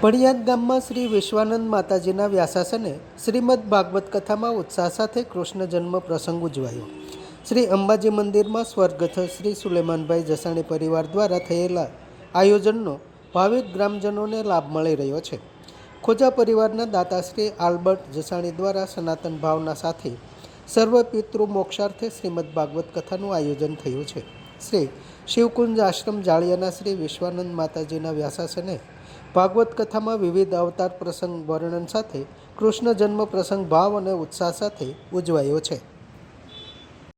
પડિયાદ ગામમાં શ્રી વિશ્વાનંદ માતાજીના વ્યાસાસને શ્રીમદ ભાગવત કથામાં ઉત્સાહ સાથે કૃષ્ણ જન્મ પ્રસંગ ઉજવાયો। શ્રી અંબાજી મંદિરમાં સ્વર્ગસ્થ શ્રી સુલેમાનભાઈ જસાણી પરિવાર દ્વારા થયેલા આયોજનનો ભાવિક ગ્રામજનોને લાભ મળી રહ્યો છે। ખોજા પરિવારના દાતા શ્રી આલ્બર્ટ જસાણી દ્વારા સનાતન ભાવના સાથે સર્વ પિતૃ મોક્ષાર્થે શ્રીમદ ભાગવત કથાનું આયોજન થયું છે। શ્રી શિવકુંજ આશ્રમ જાળિયાના શ્રી વિશ્વાનંદ માતાજીના વ્યાસાસને ભાગવત કથામાં વિવિધ અવતાર પ્રસંગ વર્ણન સાથે કૃષ્ણ જન્મ પ્રસંગ ભાવ અને ઉત્સાહ સાથે ઉજવાયો છે।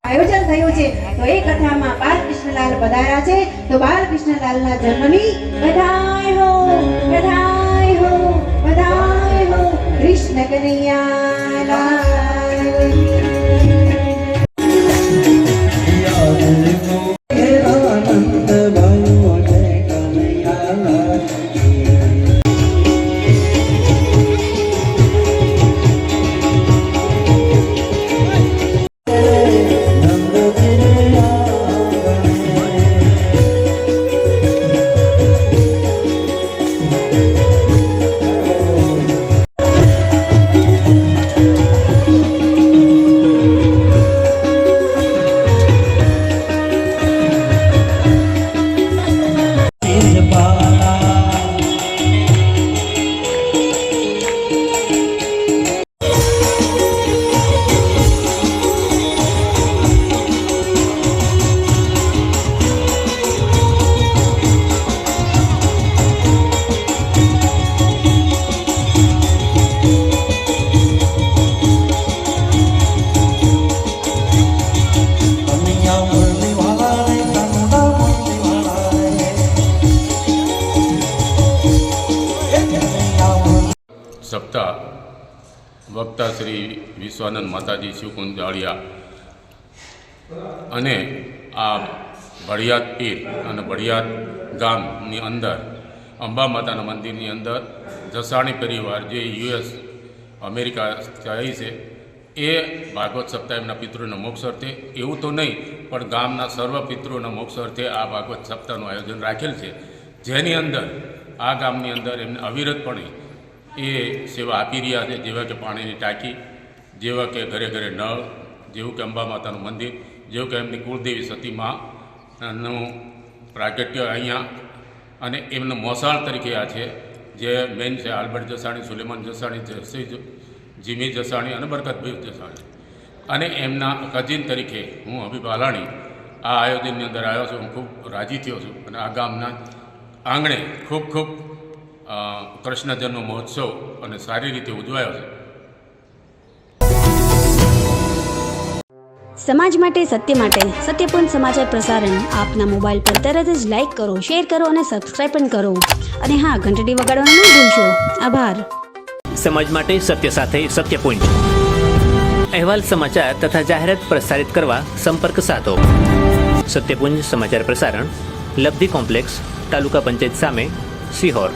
આયોજન થયું છે તો એ કથામાં બાલકૃષ્ણલાલ પધાર્યા છે। તો બાલકૃષ્ણલાલના જન્મની બધાય હો બધાય હો બધાય હો કૃષ્ણ કનૈયા લાલ સપ્તાહ વક્તા શ્રી વિશ્વાનંદ માતાજી શિવકુંજ જાળિયા અને આ ભડિયાદ પીર અને ભડિયાદ ગામની અંદર અંબા માતાના મંદિરની અંદર જસાણી પરિવાર જે યુએસ અમેરિકા જાય છે એ ભાગવત સપ્તાહ એમના પિતૃના મોક્ષ અર્થે, એવું તો નહીં પણ ગામના સર્વ પિતૃના મોક્ષ અર્થે આ ભાગવત સપ્તાહનું આયોજન રાખેલ છે, જેની અંદર આ ગામની અંદર એમને અવિરતપણે એ સેવા આપી રહ્યા છે, જેવા કે પાણીની ટાંકી, જેવા કે ઘરે ઘરે નળ, જેવું કે અંબા માતાનું મંદિર, જેવું કે એમની કુળદેવી સતી માનું પ્રાગટ્ય અહીંયા, અને એમનું મોસાળ તરીકે આ છે જે મેઇન છે આલ્બર્ટ જસાણી, સુલેમાન જસાણી, જીમી જસાણી અને બરકતભાઈ જસાણી, અને એમના કજીન તરીકે હું હબીબ આલાણી આ આયોજનની અંદર આવ્યો છું। હું ખૂબ રાજી થયો છું અને આ ગામના આંગણે ખૂબ ખૂબ કૃષ્ણ જન્મ મહોત્સવ અને સારી રીતે ઉજવાયો છે। સમાજ માટે સત્ય માટે સત્યપૂર્ણ સમાચાર પ્રસારણ આપના મોબાઈલ પર તરત જ લાઈક કરો, શેર કરો અને સબસ્ક્રાઇબ પણ કરો, અને હા, ઘંટડી વગાડવાનું ન ભૂલશો। આભાર। સમાજ માટે સત્ય સાથે સત્યપૂર્ણ અહેવાલ, સમાચાર તથા જાહેરાત પ્રસારિત કરવા સંપર્ક સાધો। સત્યપુંજ સમાચાર પ્રસારણ, લબ્ધિ કોમ્પ્લેક્સ, તાલુકા પંચાયત સામે, સિહોર।